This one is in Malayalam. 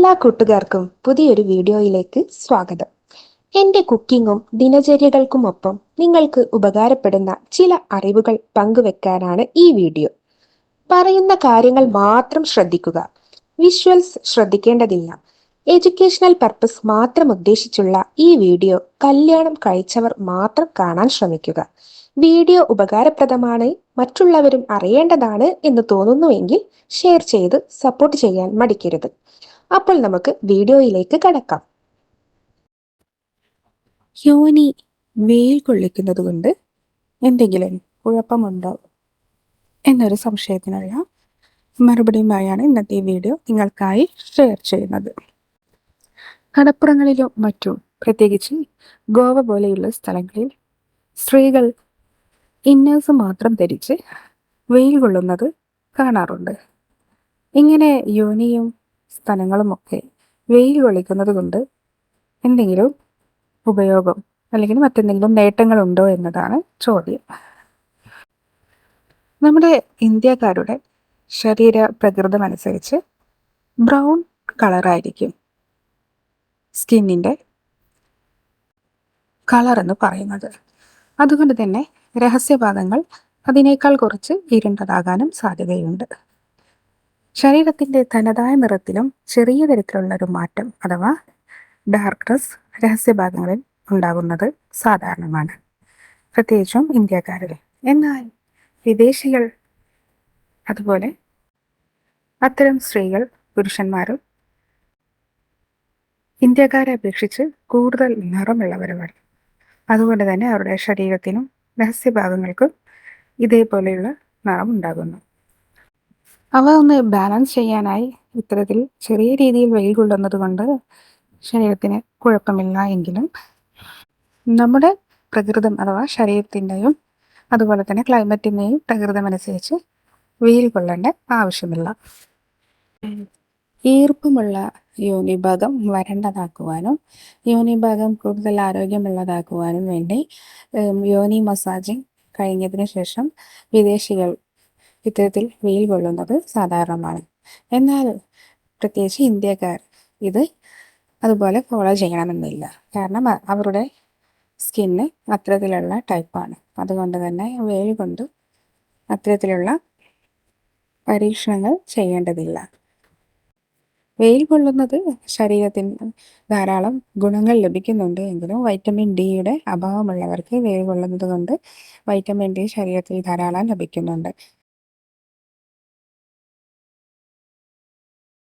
എല്ലാ കൂട്ടുകാർക്കും പുതിയൊരു വീഡിയോയിലേക്ക് സ്വാഗതം. എൻ്റെ കുക്കിങ്ങും ദിനചര്യകൾക്കുമൊപ്പം നിങ്ങൾക്ക് ഉപകാരപ്പെടുന്ന ചില അറിവുകൾ പങ്കുവെക്കാനാണ് ഈ വീഡിയോ. പറയുന്ന കാര്യങ്ങൾ മാത്രം ശ്രദ്ധിക്കുക. വിഷ്വൽസ് ശ്രദ്ധിക്കേണ്ടതില്ല. എഡ്യൂക്കേഷണൽ പർപ്പസ് മാത്രം ഉദ്ദേശിച്ചുള്ള ഈ വീഡിയോ കല്യാണം കഴിച്ചവർ മാത്രം കാണാൻ ശ്രമിക്കുക. വീഡിയോ ഉപകാരപ്രദമാണ്, മറ്റുള്ളവരും അറിയേണ്ടതാണ് എന്ന് തോന്നുന്നുവെങ്കിൽ ഷെയർ ചെയ്ത് സപ്പോർട്ട് ചെയ്യാൻ മടിക്കരുത്. അപ്പോൾ നമുക്ക് വീഡിയോയിലേക്ക് കടക്കാം. യോനി വെയിൽ കൊള്ളിക്കുന്നത് കൊണ്ട് എന്തെങ്കിലും കുഴപ്പമുണ്ടോ എന്നൊരു സംശയത്തിനുള്ള മറുപടിയുമായാണ് ഇന്നത്തെ ഈ വീഡിയോ നിങ്ങൾക്കായി ഷെയർ ചെയ്യുന്നത്. കടപ്പുറങ്ങളിലും മറ്റും, പ്രത്യേകിച്ച് ഗോവ പോലെയുള്ള സ്ഥലങ്ങളിൽ സ്ത്രീകൾ ഇന്നേഴ്സ് മാത്രം ധരിച്ച് വെയിൽ കൊള്ളുന്നത് കാണാറുണ്ട്. ഇങ്ങനെ യോനിയും സ്ഥലങ്ങളുമൊക്കെ വെയിൽ കൊള്ളിക്കുന്നത് കൊണ്ട് എന്തെങ്കിലും ഉപയോഗം അല്ലെങ്കിൽ മറ്റെന്തെങ്കിലും നേട്ടങ്ങളുണ്ടോ എന്നതാണ് ചോദ്യം. നമ്മുടെ ഇന്ത്യക്കാരുടെ ശരീര പ്രകൃതം അനുസരിച്ച് ബ്രൗൺ കളറായിരിക്കും സ്കിന്നിൻ്റെ കളർ എന്ന് പറയുന്നത്. അതുകൊണ്ട് തന്നെ രഹസ്യഭാഗങ്ങൾ അതിനേക്കാൾ കുറച്ച് ഇരുണ്ടതാകാനും സാധ്യതയുണ്ട്. ശരീരത്തിൻ്റെ തനതായ നിറത്തിലും ചെറിയ തരത്തിലുള്ള ഒരു മാറ്റം അഥവാ ഡാർക്ക്നെസ് രഹസ്യഭാഗങ്ങളിൽ ഉണ്ടാകുന്നത് സാധാരണമാണ്, പ്രത്യേകിച്ചും ഇന്ത്യക്കാരിൽ. എന്നാൽ വിദേശികൾ, അതുപോലെ അത്തരം സ്ത്രീകൾ, പുരുഷന്മാരും ഇന്ത്യക്കാരെ അപേക്ഷിച്ച് കൂടുതൽ നിറമുള്ളവരാണ്. അതുകൊണ്ട് തന്നെ അവരുടെ ശരീരത്തിനും രഹസ്യഭാഗങ്ങൾക്കും ഇതേപോലെയുള്ള നിറം ഉണ്ടാകുന്നു. അവ ഒന്ന് ബാലൻസ് ചെയ്യാനായി ഇത്തരത്തിൽ ചെറിയ രീതിയിൽ വെയിൽ കൊള്ളുന്നത് കൊണ്ട് ശരീരത്തിന് കുഴപ്പമില്ല എങ്കിലും നമ്മുടെ പ്രകൃതം അഥവാ ശരീരത്തിൻ്റെയും അതുപോലെ തന്നെ ക്ലൈമറ്റിൻ്റെയും പ്രകൃതം അനുസരിച്ച് വെയിൽ കൊള്ളേണ്ട ആവശ്യമില്ല. ഈർപ്പമുള്ള യോനിഭാഗം വരണ്ടതാക്കുവാനും യോനിഭാഗം കൂടുതൽ ആരോഗ്യമുള്ളതാക്കുവാനും വേണ്ടി യോനി മസാജിങ് കഴിഞ്ഞതിന് ശേഷം വിദേശികൾ ഇത്തരത്തിൽ വെയിൽ കൊള്ളുന്നത് സാധാരണമാണ്. എന്നാൽ പ്രത്യേകിച്ച് ഇന്ത്യക്കാർ ഇത് അതുപോലെ ഫോളോ ചെയ്യണമെന്നില്ല. കാരണം അവരുടെ സ്കിന്ന് അത്തരത്തിലുള്ള ടൈപ്പാണ്. അതുകൊണ്ട് തന്നെ വെയിൽ കൊണ്ട് അത്തരത്തിലുള്ള പരീക്ഷണങ്ങൾ ചെയ്യേണ്ടതില്ല. വെയിൽ കൊള്ളുന്നത് ശരീരത്തിന് ധാരാളം ഗുണങ്ങൾ ലഭിക്കുന്നുണ്ട് എങ്കിലും വൈറ്റമിൻ ഡിയുടെ അഭാവമുള്ളവർക്ക് വെയിൽ കൊള്ളുന്നത് കൊണ്ട് വൈറ്റമിൻ ഡി ശരീരത്തിൽ ധാരാളം ലഭിക്കുന്നുണ്ട്.